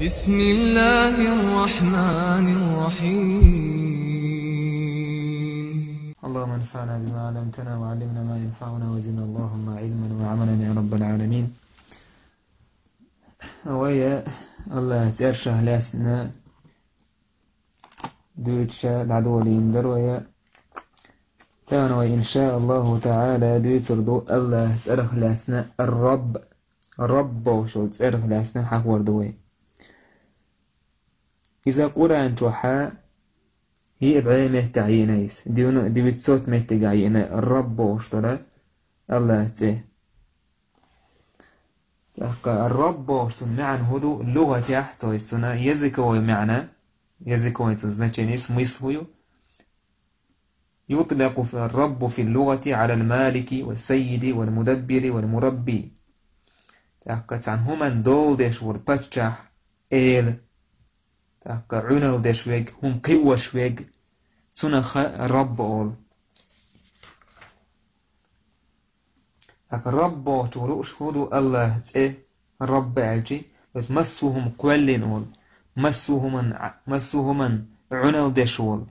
بسم الله الرحمن الرحيم. اللهم انفعنا بما علمتنا وعلمنا ما ينفعنا وزدنا اللهم علما وعملا يا رب العالمين. ويا الله ترشه لاسنا دوتشا العدو ليندر ويا تانا وإن شاء الله تعالى دوتر دو الله ترخ لاسنا الرب وشو ترخ لاسنا حفور دوي إذا قرأن توحى هي إبعاد مهتعينيس دي بتصوت مهتعينا الرب وشترى الله تيه الرب وشترى معنى هدو اللغة تحته السنة يزكوه معنى يزكوه تزنتين اسمه يسهو يطلق في الرب في اللغة على المالك والسيد والمدبر والمربي تحكت عن هما دول ديش والبتشح إيل تحكى عنل ديش ويج هم قوة شويج تنخ الرب أول الرب وتروش هدو الله تيه الرب أجي بس مسوهم قولين أول مسوهم عنل ديش أول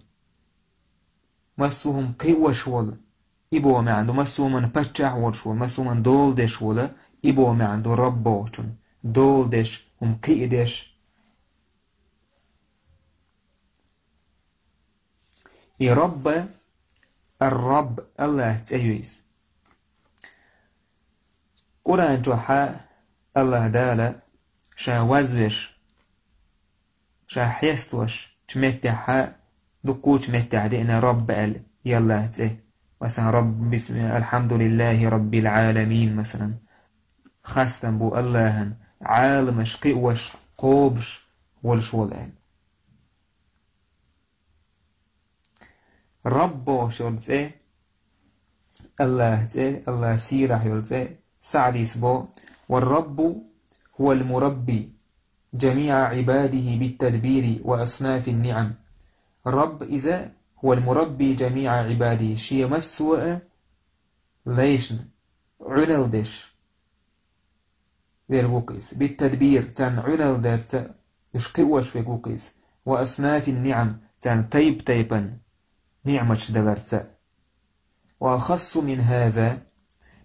مسوهم قوة شوال إبو ما عنده مسوهم بتشح وشوال مسوهم دول ديش ولا إبو ما عنده رب وشون دول ديش هم قي ديش رب الرب الله تأيويز قرآن توحى الله دالا شا وزوش شا حيستوش تمتحى دقوش متعدئنا رب قال يلا تيه مثلا رب بسم الحمد لله رب العالمين مثلا خاستن بو الله عالمش قوش قوبش والشول قال رب شول تيه الله سيرح يول تيه سعد يسبو والرب هو المربي جميع عباده بالتدبير وأصناف النعم. الرب إذا هو المربي جميع عباده شيء مسوء ليش عنل ديش ويرغوكيس بالتدبير تان عنل دير يشقوش ويرغوكيس وأصناف النعم تان تيبا نعمة دلرت وأخص من هذا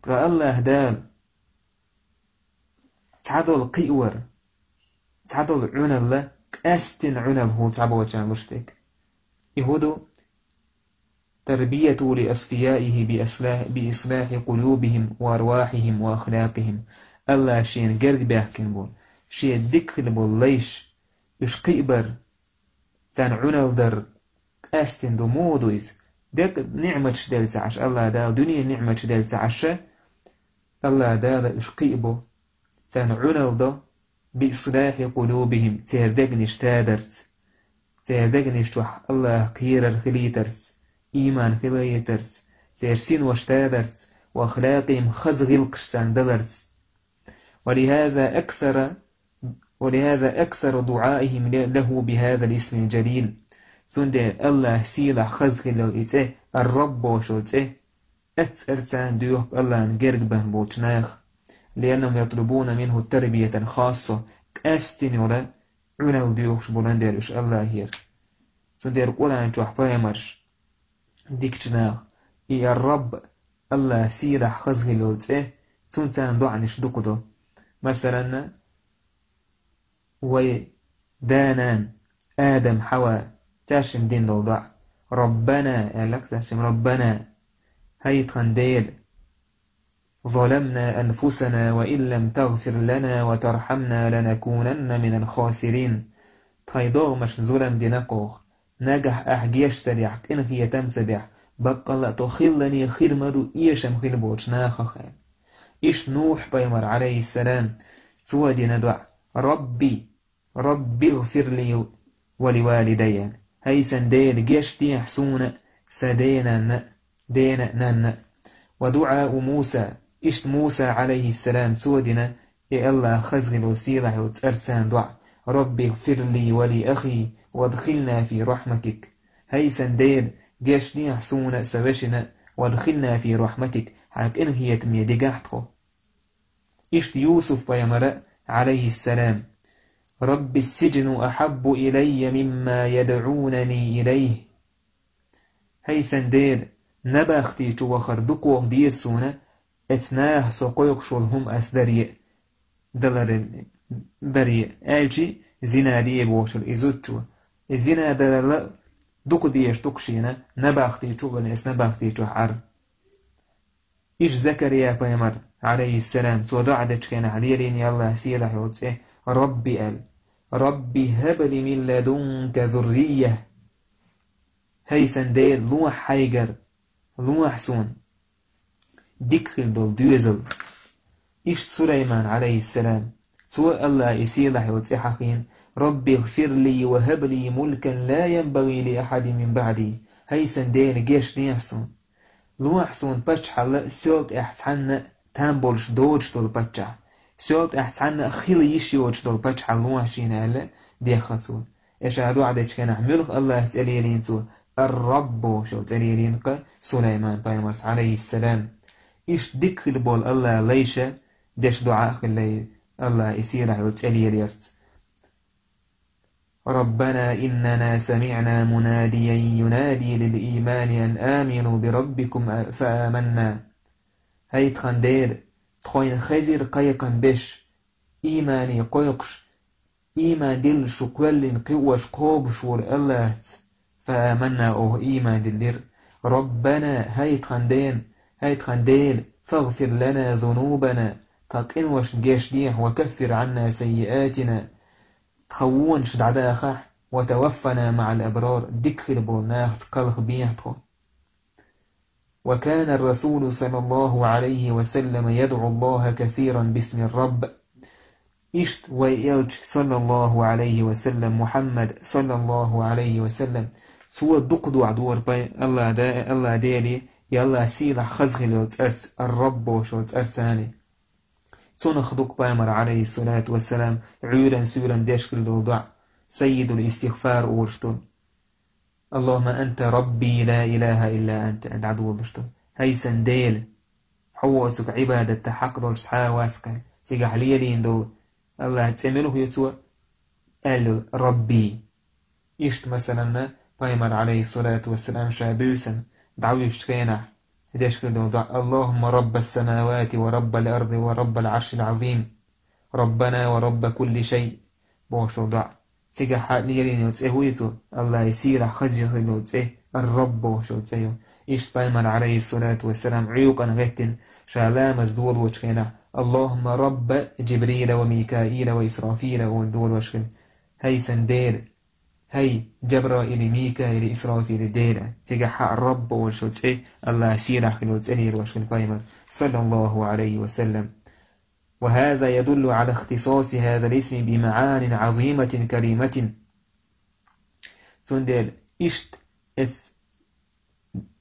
ترى الله دال تعدل قيور تعدل عنل كأستن عنل هو تعبو وجان مشتك يهودو تربية لأصفيائه بإصلاح قلوبهم وأرواحهم وأخلاقهم الله شين قرق بيحكين بول شين دكل بول ليش يشقيبر تان عنل در أستن دو مودويز دك نعمة شدال تعش الله دال دنيا نعمة شدال تعش الله دال يشقيبو تان عنل دو بإصلاح قلوبهم تهردقنش تادرت تهردقنش توح الله قيرر خليترت إيمان خليترت تهرسين واشتادرت وأخلاقهم خزغلقش ساندلرت ولهذا أكثر دعائهم له بهذا الاسم الجليل سند الله سيلح خزغل الإته الرب وشلته أتأرتان ديوه الله نقرق بهم بوشناخ لأنهم يطلبون منه التربية الخاصة كأستن ولا عنال ديوخش بولندرش الله هير سندير قولان جوح بايمرش ديكتناخ إيا الرب الله سيرح خزغي لولته سنتان دعنش دقدو مثلا دانان آدم حوا تاشم دين دلدع ربنا ألك تاشم ربنا هيتخن ديل ظلمنا أنفسنا وإن لم تغفر لنا وترحمنا لنكونن من الخاسرين تخيدوغ مش ظلم دينكوغ نجح أحجيش تريحك إن هي تمسبح بقى تخلني خير مدو إيشم خير بوشناخ خير إيش نوح بيمر عليه السلام سوى دي ندع ربي اغفر لي ولوالدي هيسن ديل جيش دي حسون سدينا نن ودعاء موسى إشت موسى عليه السلام سودنا يا الله خزغل وسيلة وتأرسان دعاء ربي اغفر لي ولي أخي وادخلنا في رحمتك هيسن ديل جيش دي حسون سوشنا وادخلنا في رحمتك حاك إن هي تميدي قاحتكو إشت يوسف بيمرأ عليه السلام رب السجن أحب إلي مما يدعونني إليه. هاي سندير نباختي جو وخردوكوه ديسونا اتناه سقويق شولهم أسدري دري آلجي زنا دي بوشل إزوتشو الزنا دلال دوك ديش دوكشينا نباختي جو ونس نباختي جو حر. إيش زكريا بيمر عليه السلام تودعدش كان عليلين يالله سيلا يوتسه ربي قال ربي هب لي من لدنك ذرية. هاي سنديل لوح حيجر لوح سون ديكل دول دوزل. إيش سليمان عليه السلام سوى الله يسيلا يوتسه حقين ربي اغفر لي وهب لي ملكا لا ينبغي لأحد من بعدي. هاي سنديل جيش نيحسون لوح سون باتش حلا سولت احتحنا تامبولش دوج دول باتشا سولت احتحنا خيلي يشيوش دول باتش حلوح شينا هلا دي خطول. ايش هادو عدتش كان احملخ الله تاليلين سو الرب شو تاليلين قا سليمان بايمرس عليه السلام. إيش ديك بول الله ليش ديش دعاء خلي الله يسيره وتاليليرت ربنا إننا سمعنا مناديا ينادي للإيمان أن آمنوا بربكم فآمنا. هاي تخندير تخوين خزير قيقا بش إيماني قيقش إيمان دل شكوال قوش قوب شور الله فآمنا أو إيمان دلير ربنا هاي تخندير فاغفر لنا ذنوبنا تقين وش جيش ديه وكفر عنا سيئاتنا تخوون شدعدا خح وتوفنا مع الأبرار دكفر بولناه تقلق بيهتو. وكان الرسول صلى الله عليه وسلم يدعو الله كثيرا باسم الرب. إشت ويلج صلى الله عليه وسلم محمد صلى الله عليه وسلم سوى الدقدو عدور باي الله دالي يالله سيلح خزغل وتأرس الرب وشوت أرساني سون خدوك بايمر عليه الصلاة والسلام عيرا سورا ديشكل الوضع سيد الاستغفار ورشتون اللهم أنت ربي لا إله إلا أنت عدو بشتون. هاي سنديل حوصك عبادة حق دول سحا واسكا سيقح ليلين دول الله تعمله يتوى قال ربي. إشت مثلا بايمر عليه الصلاة والسلام شابوسا دعوي اشتكينا ديشكل الوضع اللهم رب السماوات ورب الأرض ورب العرش العظيم ربنا ورب كل شيء بوش وضع سيقح ليلين يتوى الله يسير خزيخ يتوى الرب بوش وتسيو. إشت بايمر عليه الصلاة والسلام عيوقا غتن شالام ازدول وشكينا اللهم رب جبريل وميكائيل وإسرافيل والدول وشكل. هاي سندير هاي جبرائيل ميكائيل إسرافيل ديلا تيجح الرب والشوتسي الله سيرح كنوتسي وشكل بايمر صلى الله عليه وسلم. وهذا يدل على اختصاص هذا الاسم بمعان عظيمة كريمة. سندير إشت اس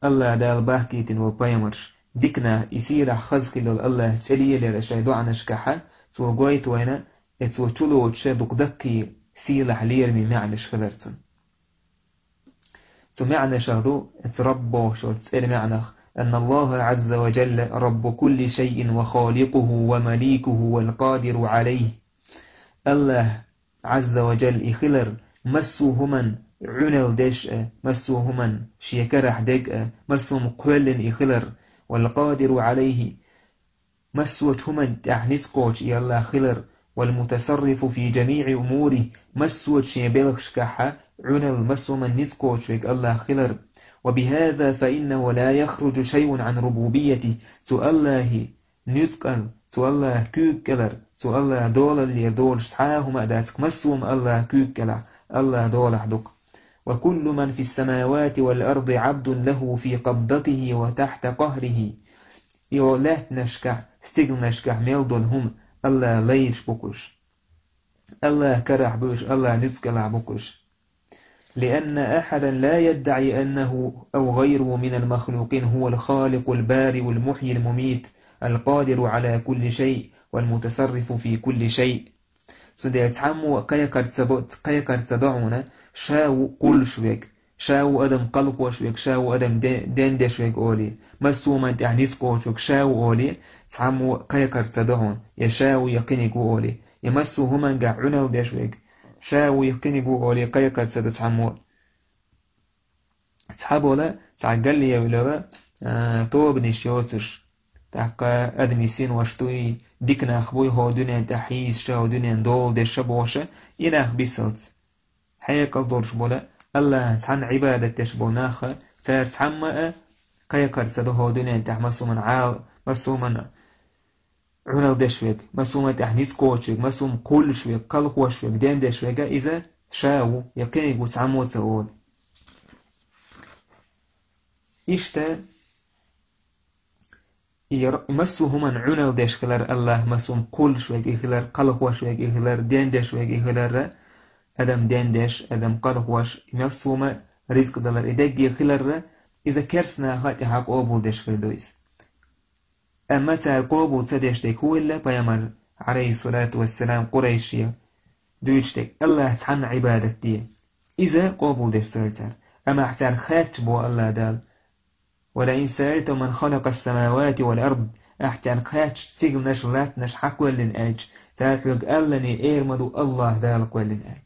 الله دال باكيتن وبايمرش ديكنا يسير خزقي الله تسليه لرشاي دعنا شكحة سو قويت وينا اتسو چلو تشدق دكي سيلح ليرمي معنش خلرتن سو معنى شهدو اتربو شو تسأل معنى أن الله عز وجل رب كل شيء وخالقه ومليكه والقادر عليه. الله عز وجل إخلر مسوهما عنل دش مسوهما شيكرح دق مسوهم قول إخلر والقادر عليه مسوتهما تحنسكوش يالله خلر والمتصرف في جميع أموره مسوت شيبلغش كحا عنل مسوما نسكوش الله خلر. وبهذا فإنه لا يخرج شيء عن ربوبيته سو الله نسكال سو الله كوكلر سو الله دول اللي دول سحاهم أداتك مسوم الله كوكلر الله دول حدك. وكل من في السماوات والأرض عبد له في قبضته وتحت قهره يولات نشكح استقل نشكح ميلدون هم الله ليش بكش الله كرح بوش الله نسكلع بكش. لأن أحدا لا يدعي أنه أو غيره من المخلوقين هو الخالق البارئ المحيي المميت القادر على كل شيء والمتصرف في كل شيء. سودي يتعمو قيقر تدعونا شاو قل شويك شاو أدم قلق وشويك شاو أدم دين شويك أولي مسوما تحنيسكو شويك شاو أولي تعمو قيقر تدعون يشاو يقينيك أولي يمسو هما قاعونا ودي شويك شاو يقنبو أولي قيقر سدو تعمو تحبولا تعقل لي ولا طوب نشيوتش تحقا أدمي سين واشتوي ديكنا أخبوي هو دنيا تحيز شاو دنيا دول دي شبوشة إناخ بيسلت حيقل دورش بولا الله تعن عبادة تشبوناخ تار تعمى قيقر سدو هو دنيا تح مسومن عال مسومن عنال دشوك مسومن تح نسكوشك مسوم كل شوك قلقوا شوك دين دشوك إذا شاو يقينيقو تعمو تسؤول إشتا مسوهمن عنال دشكلر الله مسوم كل شوك إخلر قلقوا شوك إخلر دين دشوك إخلر أدم دندش أدم قرقوش مسومة رزق دلر إدقي خلر إذا كرسنا هاتي حق أبو دش خلدويس أما تا قوبو تدش تكويل بيامر عليه الصلاة والسلام قريشية دويشتك الله تحن عبادتي إذا قوبو دش سلتر أما احتار خاتبو الله دال ولئن سألت من خلق السماوات والأرض احتار خاتش سيغنش لاتنش حق ولن أج تالحوك ألني إيرمدو الله دال قولن أج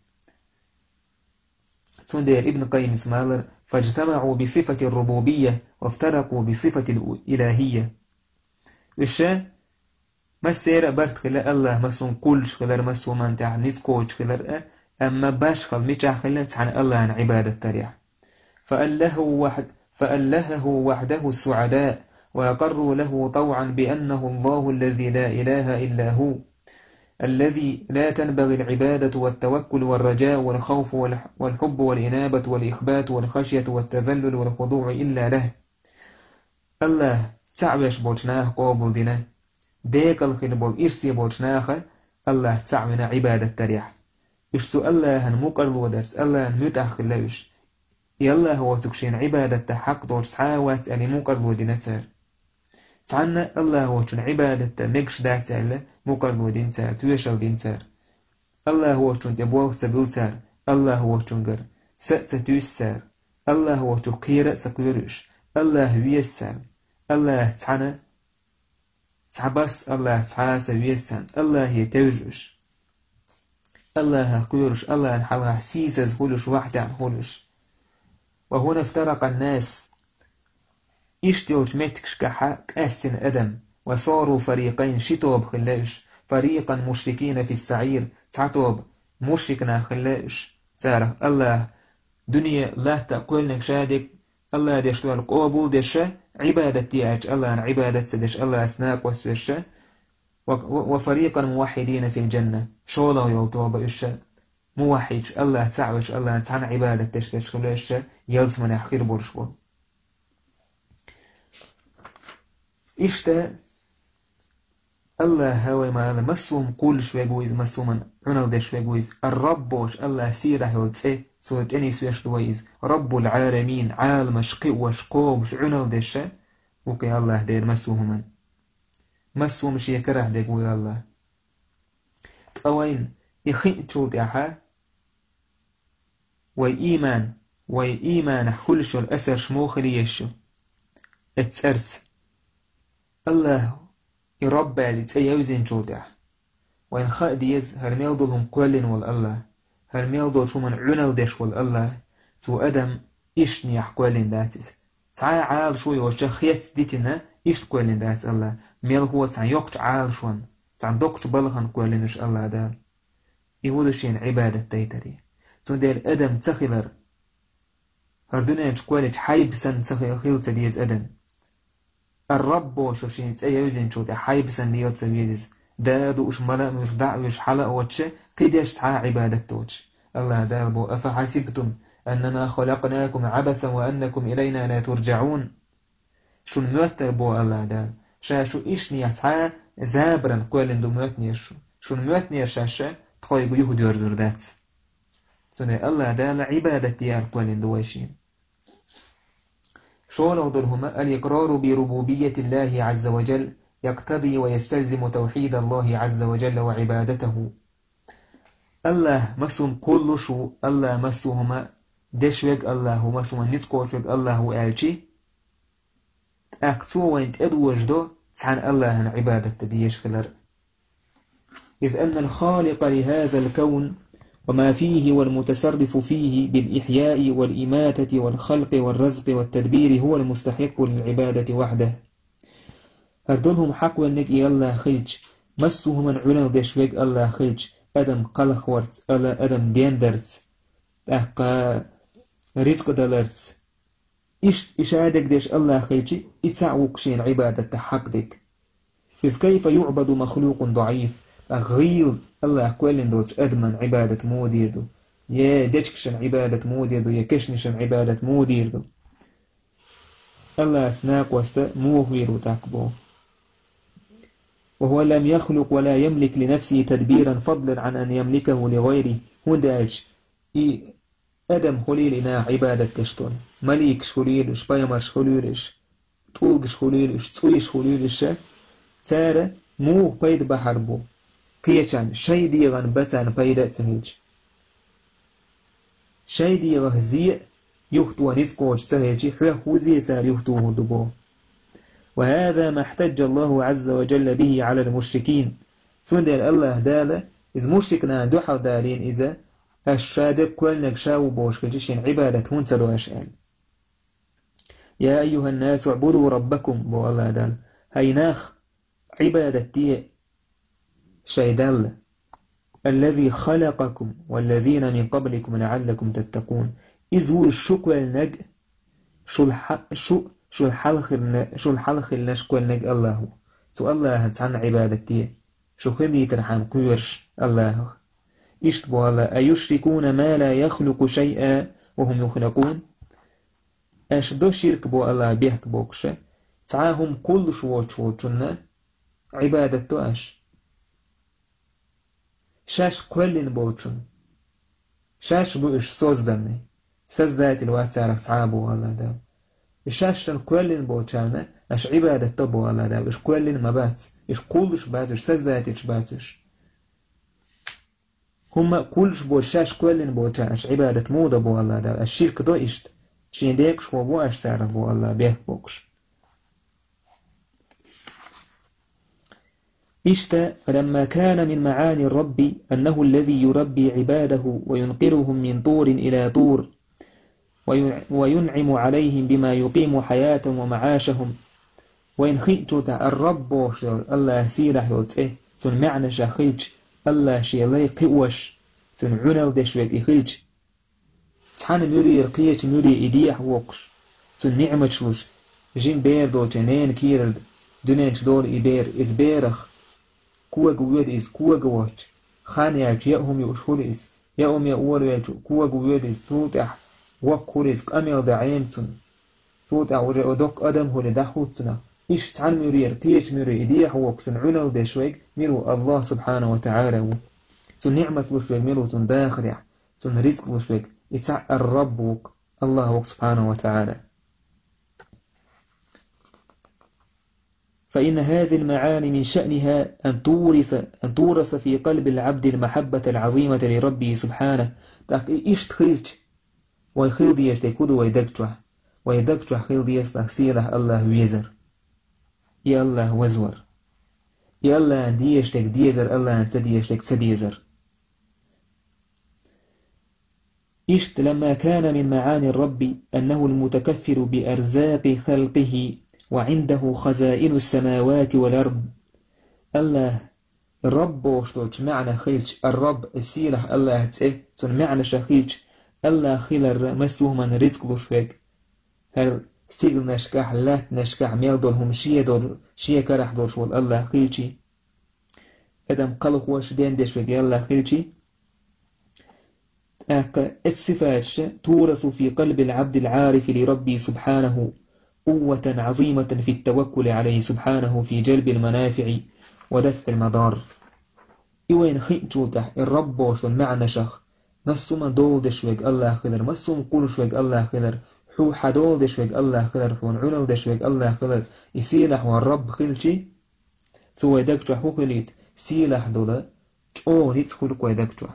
تندر ابن قيم اسمالر فاجتمعوا بصفة الربوبية وافترقوا بصفة الإلهية الشا ما سير برت خلا الله مسون كلش خلر مسون من تاع نسكوش خلر أما باش خل ميتاع خلت عن الله عن عبادة تريع فألهه وحده السعداء ويقروا له طوعا بأنه الله الذي لا إله إلا هو الذي لا تنبغي العبادة والتوكل والرجاء والخوف والحب والإنابة والإخبات والخشية والتذلل والخضوع إلا له الله تعبش بوشناه قوبل دينا ديك الخلبول إرسي بوشناه الله تعمنا عبادة تريح إرسو الله مقرل ودرس الله متأخ خلاوش يالله هو تكشين عبادة حق دور سعاوات ألي مقرل ودينا تار تعنا الله هو تكشين عبادة مكش داعتال مقرل ودين تار تويشل دين تار الله هو تكشين تبوغ تبول تار الله هو تكشين سأت تويس تار الله هو تكيرة سكيرش الله ويسار الله تعنا تعبس الله تعاس ويسان الله يتوجش الله كيرش الله نحلها سيسز هولش واحد عن هولش وهنا افترق الناس اشتوش متكش كحق أستن أدم وصاروا فريقين شتوب خلاش فريقا مشركين في السعير تعتوب مشركنا خلاش تعرف الله دنيا لا تقولنك شادك الله دشتوال قبول دشة عبادة تياج الله عن عبادة تدش الله أسناك وسوشة وفريقا موحدين في الجنة شولا يلطوب إشة موحد الله تعوش الله تعن عبادة تشكش خلاش يلس من أخير برشبول إشتا الله هو ما مسوم كل شوي جويز مسوما عنال ده شوي جويز الربوش الله سيره يلتسي سورة أني سويش دويز رب العالمين عالم شقي وشقوبش عنال ده شا وكي الله دير مسوهما مسوم شي كره ده قوي الله أوين يخين تشوت أحا وإيمان خلشو الأسر شموخلي يشو اتسرت الله يربع لتأيوزين جودع وإن خاء ديز هرميل دولهم قولين والله هرميل دول شو من عنال ديش والله تو أدم إشني قولين داتس تعال عال شوي وشا خيات ديتنا إشت قولين داتس الله ميل هو تعال يوقت عال شوان تعال دوقت بلغن قولينش الله دال يهودشين عبادة تيتري تو دير أدم تخلر هردونينش قوليش حيب سن تخلر خيلت ديز أدم الرب وشوشين تأيوزين شوتا حيب سنبيوت سويدز دادو اش ملا مش دعوش حلق واتش قداش تعا عبادة توتش الله داربو أفحسبتم أنما خلقناكم عبثا وأنكم إلينا لا ترجعون شون موتر بو الله دار شاشو إشني تعا زابرا قولن دو موتنيش شون موتنيش شاشا تخويقو يهود يرزردات سنة الله دار عبادة ديار قولن دو ويشين شو ضرهما الإقرار بربوبية الله عز وجل يقتضي ويستلزم توحيد الله عز وجل وعبادته الله مسوم كل شو الله مسوهما دشوك الله مسوما نتقوشوك الله آلشي أكتو وانت أدوجدو تعن الله عن عبادة ديش خلر إذ أن الخالق لهذا الكون وما فيه والمتصرف فيه بالإحياء والإماتة والخلق والرزق والتدبير هو المستحق للعبادة وحده. هردلهم حق ونك الله خلج مسوه من عنا دشوك الله خلج أدم قلق ورت ألا أدم ديندرت أحقا رزق دلرت إشادك ديش الله خلج إتعوك شين عبادة حق ديك. إذ كيف يعبد مخلوق ضعيف أغيل الله كوالين دوش أدمن عبادة مودير دو يا دشكشن عبادة مودير دو يا كشنشن عبادة مودير دو الله أثناك واستا موهير تاكبو. وهو لم يخلق ولا يملك لنفسه تدبيرا فضلا عن أن يملكه لغيره. هنداج أدم خليلنا عبادة كشتون مليك شخليلش بايمر شخليلش طولق شخليلش تسوي شخليلش تارة موه بيد بحربو كيشان شي ديغان بتان بيدات سهيج شي ديغه زي يختو نزقوش سهيج حوه وزي سار يختوه دبو. وهذا ما احتج الله عز وجل به على المشركين. سندر الله دالا إذ مشركنا دوحا دالين إذا الشادق كل نقشاو بوش كجيشين عبادة هنسلو أشأل. يا أيها الناس اعبدوا ربكم بو الله دال هيناخ عبادة دي شيدال الذي خلقكم والذين من قبلكم لعلكم تتقون. إذ هو الشكوى النج شو الحلخ النشكوى النج الله سو الله هتعن عبادتي شو خذي ترحم قيرش الله إشتبوا الله أيشركون ما لا يخلق شيئا وهم يخلقون. أشدو شرك بو الله بيحك بوكشة تعاهم كل شوتشنا عبادته أش شاش كلن بوتشن شاش بو إش سوزدني سزدات الوقت تعرف تعابو الله دا الشاشتن كلن بوتشانا أش عبادته بو الله دا إش كلن مبات إش كلش باتش سزدات إش باتش هما كلش بو شاش كلن بوتشان أش عبادة مودا بو الله دا الشرك دو إشت شين ديكش بو أش سارف بو الله بيح بوكش. إشتا فلما كان من معاني الرب أنه الذي يربي عباده وينقلهم من طور إلى طور وينعم عليهم بما يقيم حياتهم ومعاشهم. وإن خيتو الرب الله سيرح يوتئه تن معنى شاخيج الله شيلي قوش تن عنل دشوك إخيج تحان ميري يرقية ميري إديح وقش تن نعمة شوش جين بير دو جنين كيرل دونينش دور إبير إذ بيرخ كوة قويد إز كوة قوات خان ياج يأهم يوشهر إز يأهم يأول ياج كوة قويد إز توتح وقور إز قامل دعيمتن توتح ورأدوك أدم هو لدحوتنا إيش تعال ميرير قيش ميري إديح وقسن عنل دشويق ميرو الله سبحانه وتعالى تن نعمة لشويق ميرو تن داخرع تن رزق لشويق إتع الرب وق الله وق سبحانه وتعالى. فإن هذه المعاني من شأنها أن تورث في قلب العبد المحبة العظيمة لربه سبحانه. إيش تخيج ويخيل ديش تكودو ويدكتوه خيل ديش تخسيره الله ويزر يا الله وزور يا الله ديش تك ديزر الله أنت ديش تك سديزر. إشت لما كان من معاني الرب أنه المتكفر بأرزاق خلقه وعنده خزائن السماوات والأرض. الله الرب وشتوش معنى خيلش الرب السيلة الله تسئ تن معنى شخيلش الله خيل مسوه من رزق بشفك هل ستيل نشكح لات نشكح ميل دولهم شيا كرح دول شوال الله خيلشي أدم قلق وشدين دشفك الله خيلشي الصفات تورث في قلب العبد العارف لربي سبحانه قوة عظيمة في التوكل عليه سبحانه في جلب المنافع ودفع المضار. إوين خيجو تح الرب وشن معنى شخ نصم دول دشوك الله خلر مسوم قول شوك الله خلر حو حدول دشوك الله خلر حو عنل دشوك الله خلر يسيلح والرب خلشي سوى دكتو حو خليت سيلح دولا جو نتخل كوي دكتو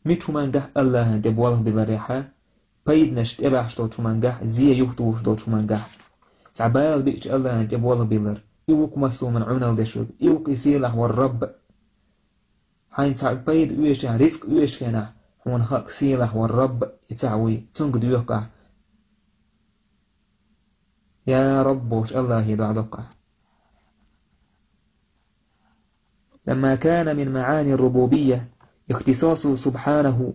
ميتو منجح الله دبواله بالريحة بايد نشت ابعش دوتو منجح زي يوحتوش دوتو منجح تعبال بيش الله دبواله بالر يوك مسو من عنل دشوك يوك يسيلح والرب حين تعبيد ويش رزق ويش كنا هون خاق سيله والرب يتعوي تنق ديوقع يا رب وش الله يدع دقع. لما كان من معاني الربوبية اختصاصه سبحانه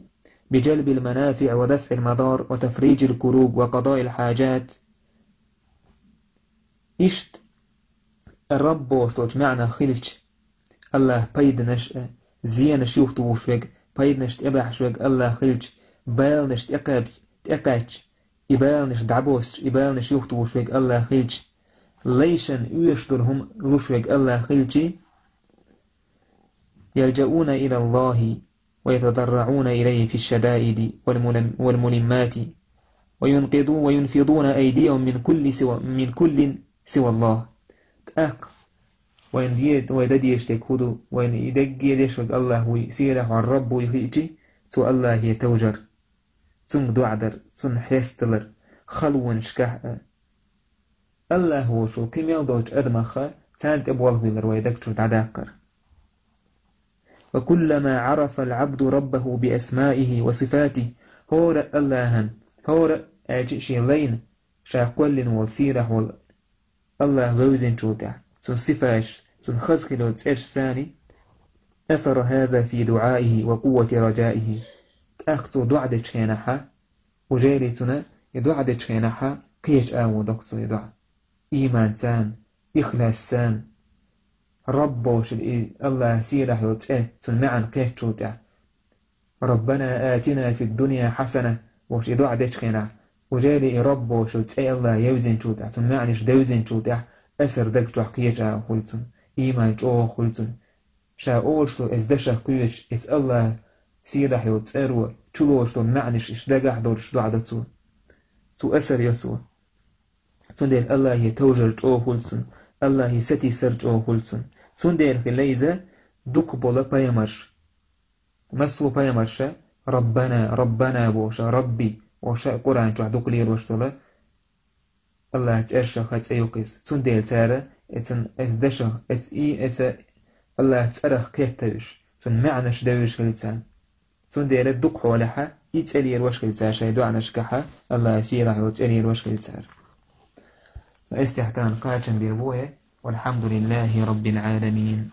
بجلب المنافع ودفع المضار وتفريج الكروب وقضاء الحاجات، إشت الرب وش معنى خلش الله بيد نش زين شيوخ توشوك بيد نش تبح شوك الله خلش بال نش تقاش إبال نش دعبوس إبال نش يوخ توشوك الله خلش ليشن يشترهم لشوك الله خلشي يلجؤون إلى الله ويتضرعون إليه في الشدائد والملمات وينفضون أيديهم من كل سوى الله أق وإن ديت ويدد يشتكودو وإن يدق يدشوك الله ويسيره عن رب ويخيجي تو الله يتوجر تن دعدر تن حيستلر خلون شكه الله هو شو كم يوضوج أدمخة تانت أبوال ويلر ويدك شو تعداقر. وكلما عرف العبد ربه بأسمائه وصفاته هور اللهن هور أجيشي لين شاقول والسيرة الله بوزن شوتع سن صفاش سن خزكلو تسيرش ثاني أثر هذا في دعائه وقوة رجائه أخطو دعدة شينحا وجيرتنا يدعدة شينحا قيش آو دكتو يدع إيمان تان إخلاص تان ربوش الله سيره يوتئ سنمعن قيش شوتع ربنا آتنا في الدنيا حسنة وش يدع دشخنا وجالي ربوش يوتئ الله يوزن شوتع سنمعنش دوزن شوتع أسر دك جحقية خلتن إيمان جو خلتن شا أولشتو إزدشا قيش إس الله سيره يوتئرو چلوشتو معنش إشدقح دورش دعدتو تو أسر يسو تندل الله يتوجر جو خلتن الله يستي سر جو خلتن تندل خليزة دك بولا بيمرش مسو بيمرش ربنا بوش ربي وشا قرآن جو دك لير وشتلا الله تأرشا خات أيوكيس تندل تارا اتن ازدشا الله تأرخ كيتاوش تن معنش داوش خلتان تندل دك حولها يتألير وش خلتان شايدو عنش كحا الله يسيرح وتألير وش خلتان واستحتان قاچن بالبوه والحمد لله رب العالمين.